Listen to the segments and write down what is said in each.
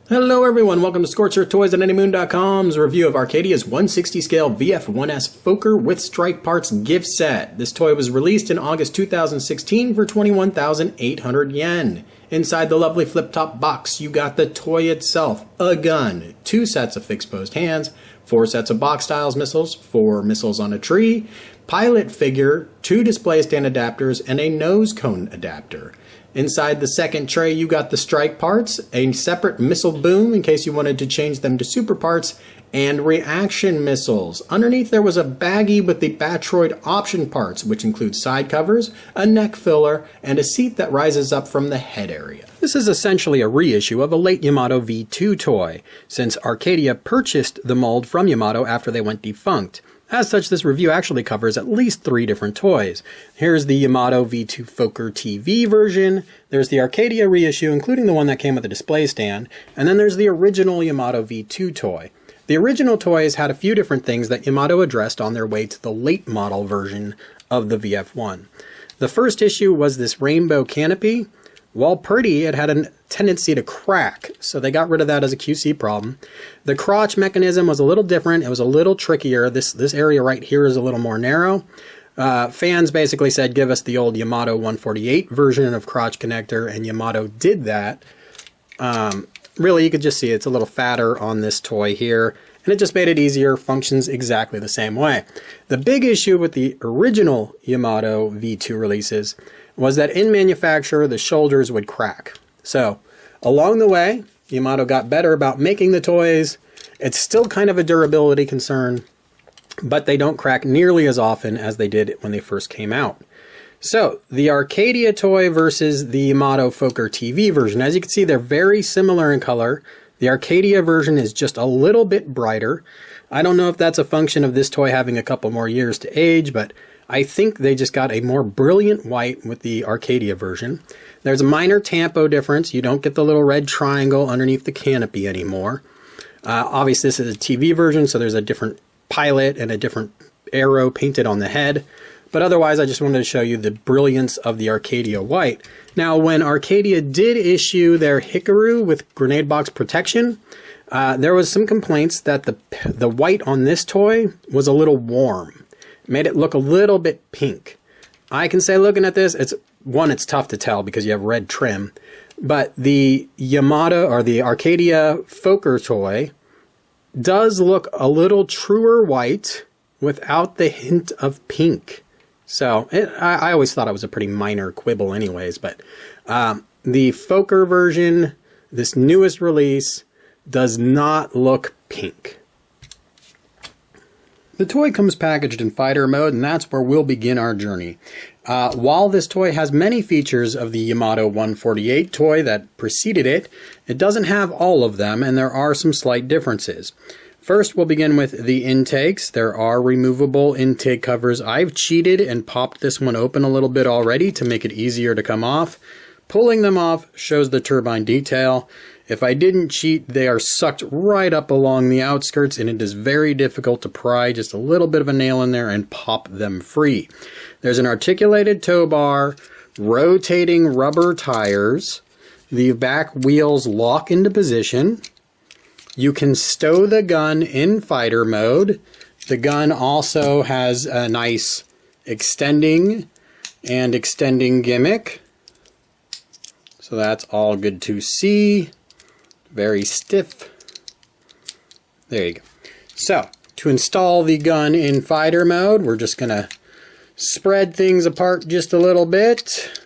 Hello everyone, welcome to Scorcher Toys at AnyMoon.com's review of Arcadia's 160 scale VF1S Focker with strike parts gift set. This toy was released in August 2016 for 21,800 yen. Inside the lovely flip-top box, you got the toy itself, a gun, 2 sets of fixed-posed hands, 4 sets of box-styles missiles, 4 missiles on a tree, pilot figure, 2 display stand adapters, and a nose cone adapter. Inside the second tray, you got the strike parts, a separate missile boom in case you wanted to change them to super parts, and reaction missiles. Underneath there was a baggie with the Battroid option parts, which include side covers, a neck filler, and a seat that rises up from the head area. This is essentially a reissue of a late Yamato V2 toy, since Arcadia purchased the mold from Yamato after they went defunct. As such, this review actually covers at least 3 different toys. Here's the Yamato V2 Focker TV version, there's the Arcadia reissue, including the one that came with a display stand, and then there's the original Yamato V2 toy. The original toys had a few different things that Yamato addressed on their way to the late model version of the VF1. The first issue was this rainbow canopy. While pretty, it had a tendency to crack, so they got rid of that as a QC problem. The crotch mechanism was a little different. It was a little trickier. This area right here is a little more narrow. Fans basically said, give us the old Yamato 148 version of crotch connector, and Yamato did that. Really, you could just see it's a little fatter on this toy here, and it just made it easier, functions exactly the same way. The big issue with the original Yamato V2 releases was that in manufacture, the shoulders would crack. So, along the way, Yamato got better about making the toys. It's still kind of a durability concern, but they don't crack nearly as often as they did when they first came out. So, the Arcadia toy versus the Yamato Focker TV version. As you can see, they're very similar in color. The Arcadia version is just a little bit brighter. I don't know if that's a function of this toy having a couple more years to age, but I think they just got a more brilliant white with the Arcadia version. There's a minor tampo difference. You don't get the little red triangle underneath the canopy anymore. Obviously, this is a TV version, so there's a different pilot and a different arrow painted on the head. But otherwise, I just wanted to show you the brilliance of the Arcadia white. Now, when Arcadia did issue their Hikaru with grenade box protection, there was some complaints that the white on this toy was a little warm. Made it look a little bit pink. I can say looking at this, it's tough to tell because you have red trim, but the Yamato or the Arcadia Focker toy does look a little truer white without the hint of pink. So I always thought it was a pretty minor quibble anyways, but the Focker version, this newest release, does not look pink. The toy comes packaged in fighter mode, and that's where we'll begin our journey. While this toy has many features of the Yamato 148 toy that preceded it, it doesn't have all of them, and there are some slight differences. First, we'll begin with the intakes. There are removable intake covers. I've cheated and popped this one open a little bit already to make it easier to come off. Pulling them off shows the turbine detail. If I didn't cheat, they are sucked right up along the outskirts, and it is very difficult to pry just a little bit of a nail in there and pop them free. There's an articulated tow bar, rotating rubber tires, the back wheels lock into position. You can stow the gun in fighter mode. The gun also has a nice extending gimmick. So that's all good to see. Very stiff. There you go. So, to install the gun in fighter mode, we're just going to spread things apart just a little bit.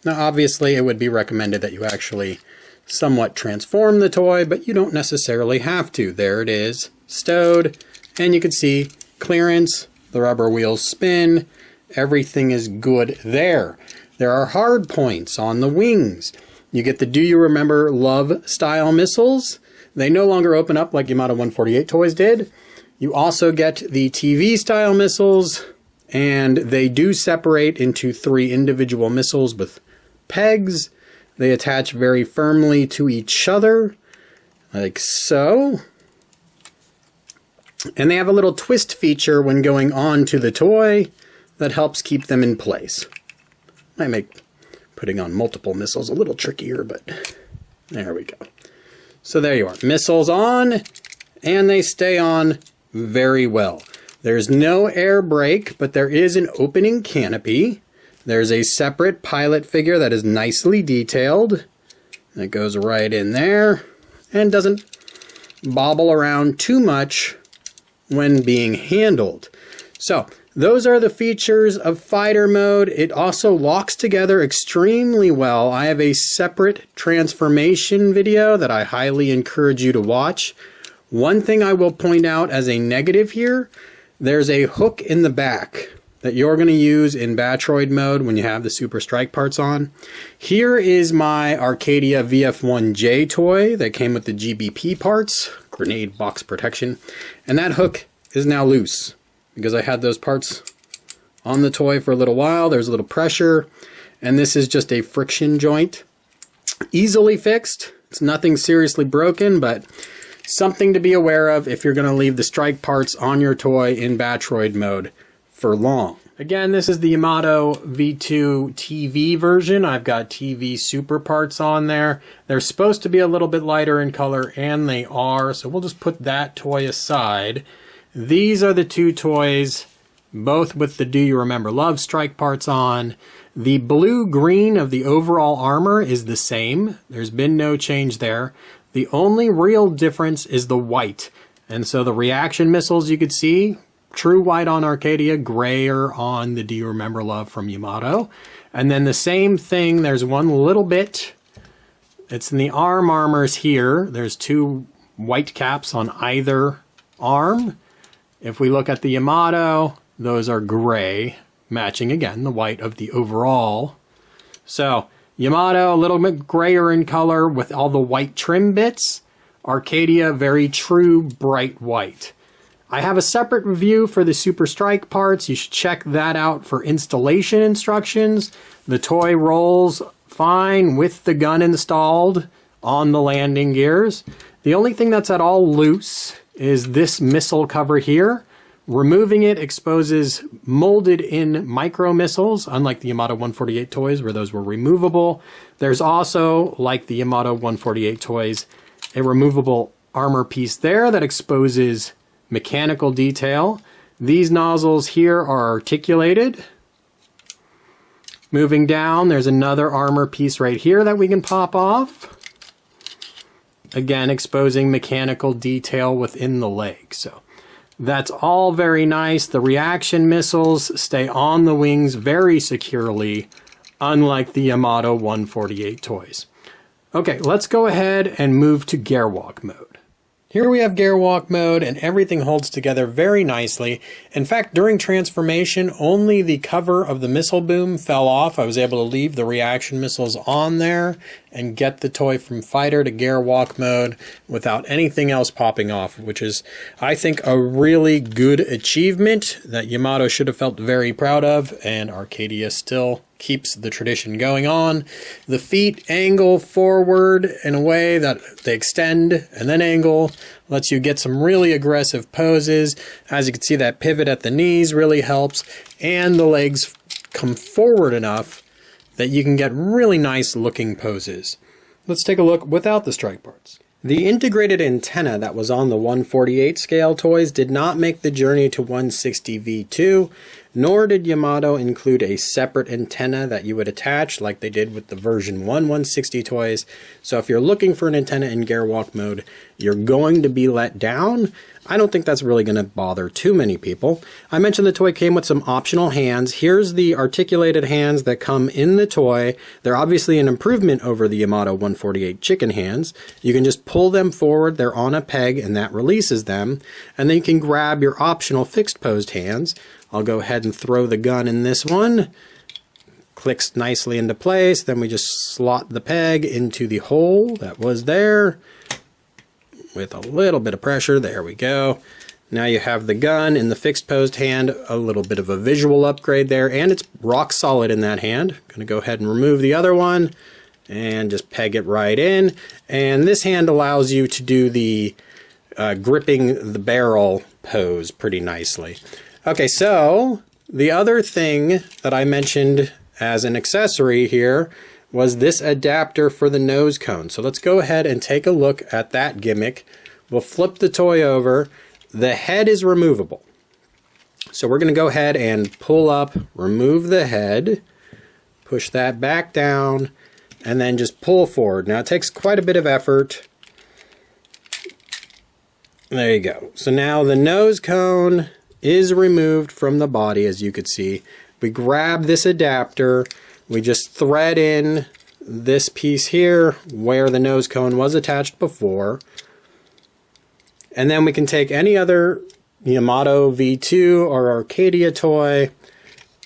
Now, obviously, it would be recommended that you actually somewhat transform the toy, but you don't necessarily have to. There it is, stowed, and you can see clearance, the rubber wheels spin, everything is good there. There are hard points on the wings. You get the Do You Remember Love style missiles. They no longer open up like Yamato 148 toys did. You also get the TV style missiles, and they do separate into 3 individual missiles with pegs. They attach very firmly to each other, like so. And they have a little twist feature when going on to the toy that helps keep them in place. Might make putting on multiple missiles a little trickier, but there we go. So there you are. Missiles on, and they stay on very well. There's no air brake, but there is an opening canopy. There's a separate pilot figure that is nicely detailed. That goes right in there and doesn't bobble around too much when being handled. So those are the features of fighter mode. It also locks together extremely well. I have a separate transformation video that I highly encourage you to watch. One thing I will point out as a negative here, there's a hook in the back that you're going to use in Battroid mode when you have the Super Strike parts on. Here is my Arcadia VF1J toy that came with the GBP parts, grenade box protection, and that hook is now loose because I had those parts on the toy for a little while. There's a little pressure, and this is just a friction joint. Easily fixed. It's nothing seriously broken, but something to be aware of if you're going to leave the strike parts on your toy in Battroid mode for long. Again, this is the Yamato V2 TV version. I've got TV super parts on there. They're supposed to be a little bit lighter in color, and they are, so we'll just put that toy aside. These are the two toys, both with the Do You Remember Love strike parts on. The blue-green of the overall armor is the same. There's been no change there. The only real difference is the white. And so the reaction missiles you could see, true white on Arcadia, grayer on the Do You Remember Love from Yamato. And then the same thing, there's one little bit, it's in the arm armors here. There's two white caps on either arm. If we look at the Yamato, those are gray, matching again the white of the overall. So Yamato, a little bit grayer in color with all the white trim bits. Arcadia, very true bright white. I have a separate review for the Super Strike parts. You should check that out for installation instructions. The toy rolls fine with the gun installed on the landing gears. The only thing that's at all loose is this missile cover here. Removing it exposes molded in micro missiles, unlike the Yamato 148 toys where those were removable. There's also, like the Yamato 148 toys, a removable armor piece there that exposes mechanical detail. These nozzles here are articulated. Moving down, there's another armor piece right here that we can pop off. Again, exposing mechanical detail within the leg. So that's all very nice. The reaction missiles stay on the wings very securely, unlike the Yamato 148 toys. Okay, let's go ahead and move to Gwalk mode. Here we have Gwalk mode, and everything holds together very nicely. In fact, during transformation, only the cover of the missile boom fell off. I was able to leave the reaction missiles on there and get the toy from fighter to Gwalk mode without anything else popping off, which is, I think, a really good achievement that Yamato should have felt very proud of, and Arcadia still keeps the tradition going on. The feet angle forward in a way that they extend and then angle, lets you get some really aggressive poses. As you can see, that pivot at the knees really helps, and the legs come forward enough that you can get really nice looking poses. Let's take a look without the strike parts. The integrated antenna that was on the 148 scale toys did not make the journey to 160 V2, nor did Yamato include a separate antenna that you would attach like they did with the version 1 160 toys. So if you're looking for an antenna in Gwalk mode, you're going to be let down. I don't think that's really going to bother too many people. I mentioned the toy came with some optional hands. Here's the articulated hands that come in the toy. They're obviously an improvement over the Yamato 148 chicken hands. You can just pull them forward, they're on a peg, and that releases them. And then you can grab your optional fixed posed hands. I'll go ahead and throw the gun in this one. Clicks nicely into place. Then we just slot the peg into the hole that was there with a little bit of pressure. There we go. Now you have the gun in the fixed posed hand, a little bit of a visual upgrade there, and it's rock solid in that hand. I'm going to go ahead and remove the other one and just peg it right in. And this hand allows you to do the gripping the barrel pose pretty nicely. Okay, so the other thing that I mentioned as an accessory here was this adapter for the nose cone. So let's go ahead and take a look at that gimmick. We'll flip the toy over. The head is removable. So we're going to go ahead and pull up, remove the head, push that back down, and then just pull forward. Now it takes quite a bit of effort. There you go. So now the nose cone is removed from the body, as you could see. We grab this adapter, we just thread in this piece here where the nose cone was attached before. And then we can take any other Yamato V2 or Arcadia toy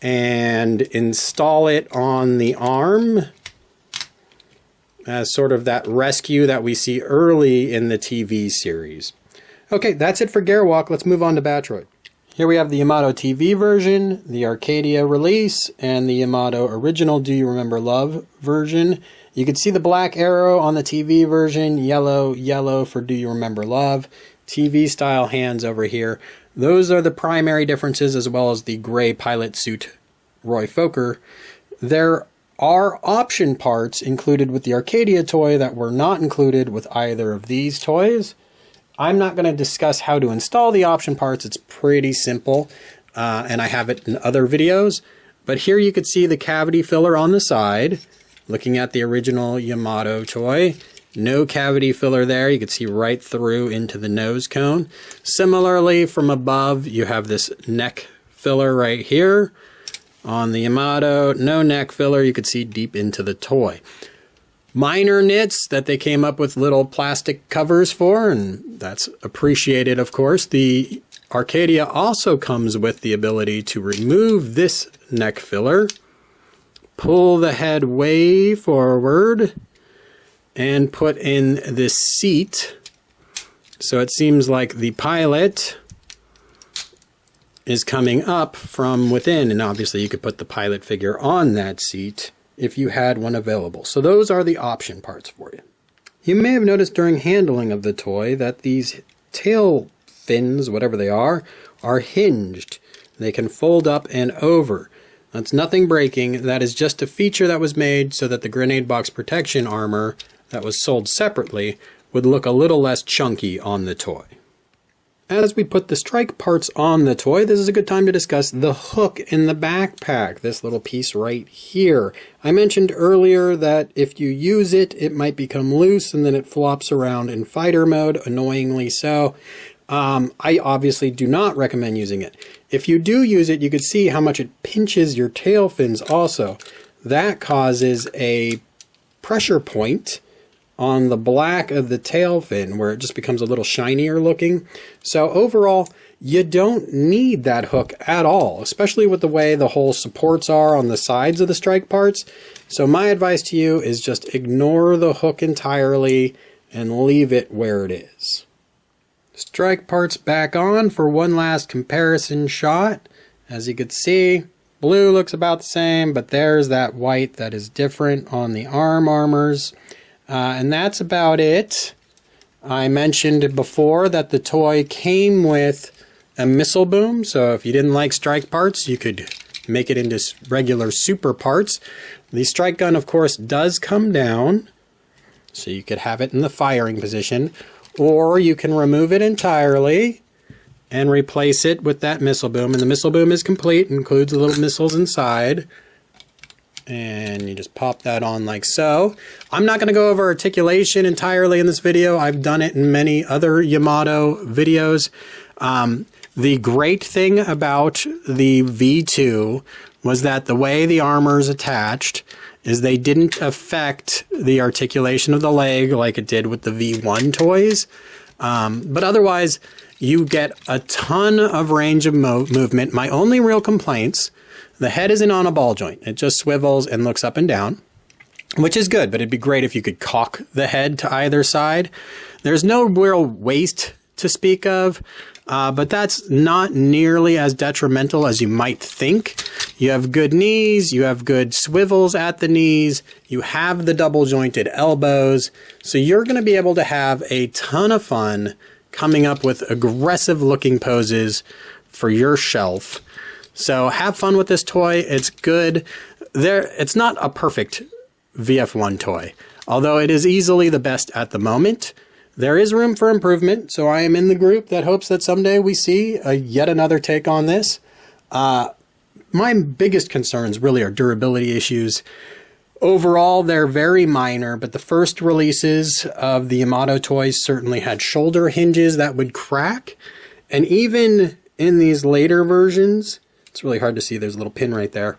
and install it on the arm as sort of that rescue that we see early in the TV series. Okay, that's it for Gwalk. Let's move on to Battroid. Here we have the Yamato TV version, the Arcadia release, and the Yamato original Do You Remember Love version. You can see the black arrow on the TV version, yellow for Do You Remember Love. TV style hands over here. Those are the primary differences, as well as the gray pilot suit Roy Focker. There are option parts included with the Arcadia toy that were not included with either of these toys. I'm not going to discuss how to install the option parts. It's pretty simple, and I have it in other videos. But here you could see the cavity filler on the side. Looking at the original Yamato toy, no cavity filler there. You can see right through into the nose cone. Similarly, from above, you have this neck filler right here. On the Yamato, no neck filler. You could see deep into the toy. Minor nits that they came up with little plastic covers for, and that's appreciated, of course. The Arcadia also comes with the ability to remove this neck filler, pull the head way forward, and put in this seat. So it seems like the pilot is coming up from within, and obviously you could put the pilot figure on that seat if you had one available. So those are the option parts for you. You may have noticed during handling of the toy that these tail fins, whatever they are hinged. They can fold up and over. That's nothing breaking. That is just a feature that was made so that the grenade box protection armor that was sold separately would look a little less chunky on the toy. As we put the strike parts on the toy, this is a good time to discuss the hook in the backpack, this little piece right here. I mentioned earlier that if you use it, it might become loose and then it flops around in fighter mode, annoyingly so. I obviously do not recommend using it. If you do use it, you can see how much it pinches your tail fins also. That causes a pressure point on the black of the tail fin where it just becomes a little shinier looking. So overall, you don't need that hook at all, especially with the way the whole supports are on the sides of the strike parts. So my advice to you is just ignore the hook entirely and leave it where it is. Strike parts back on for one last comparison shot. As you can see, blue looks about the same, but there's that white that is different on the arm armors. And that's about it. I mentioned before that the toy came with a missile boom, so if you didn't like strike parts, you could make it into regular super parts. The strike gun, of course, does come down, so you could have it in the firing position, or you can remove it entirely and replace it with that missile boom. And the missile boom is complete, includes the little missiles inside. And you just pop that on like so. I'm not going to go over articulation entirely in this video. I've done it in many other Yamato videos. The great thing about the V2 was that the way the armor is attached is they didn't affect the articulation of the leg like it did with the V1 toys. But otherwise, you get a ton of range of movement. My only real complaints: the head isn't on a ball joint. It just swivels and looks up and down, which is good, but it'd be great if you could cock the head to either side. There's no real waist to speak of, but that's not nearly as detrimental as you might think. You have good knees, you have good swivels at the knees, you have the double jointed elbows, so you're going to be able to have a ton of fun coming up with aggressive looking poses for your shelf. So have fun with this toy. It's good. It's not a perfect VF1 toy. Although it is easily the best at the moment, there is room for improvement, so I am in the group that hopes that someday we see yet another take on this. My biggest concerns really are durability issues. Overall, they're very minor, but the first releases of the Yamato toys certainly had shoulder hinges that would crack. And even in these later versions, it's really hard to see, there's a little pin right there.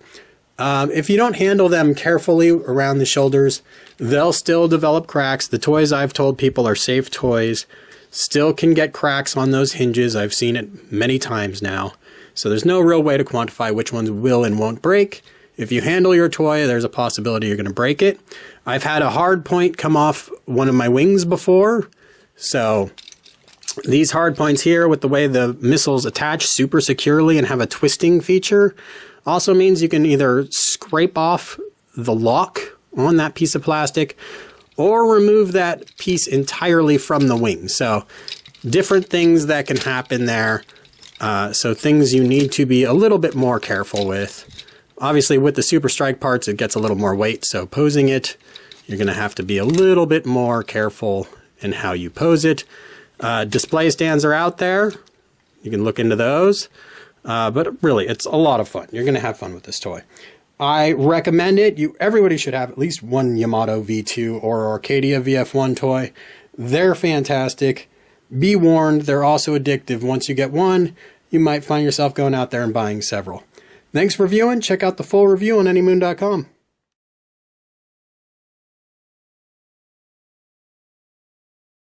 If you don't handle them carefully around the shoulders, they'll still develop cracks. The toys I've told people are safe toys still can get cracks on those hinges. I've seen it many times now. So there's no real way to quantify which ones will and won't break. If you handle your toy, there's a possibility you're going to break it. I've had a hard point come off one of my wings before. So these hard points here, with the way the missiles attach super securely and have a twisting feature, also means you can either scrape off the lock on that piece of plastic or remove that piece entirely from the wing. So different things that can happen there. So things you need to be a little bit more careful with. Obviously with the Super Strike parts, it gets a little more weight. So posing it, you're going to have to be a little bit more careful in how you pose it. Display stands are out there. You can look into those. But really, it's a lot of fun. You're going to have fun with this toy. I recommend it. Everybody should have at least one Yamato V2 or Arcadia VF1 toy. They're fantastic. Be warned, they're also addictive. Once you get one, you might find yourself going out there and buying several. Thanks for viewing. Check out the full review on anymoon.com.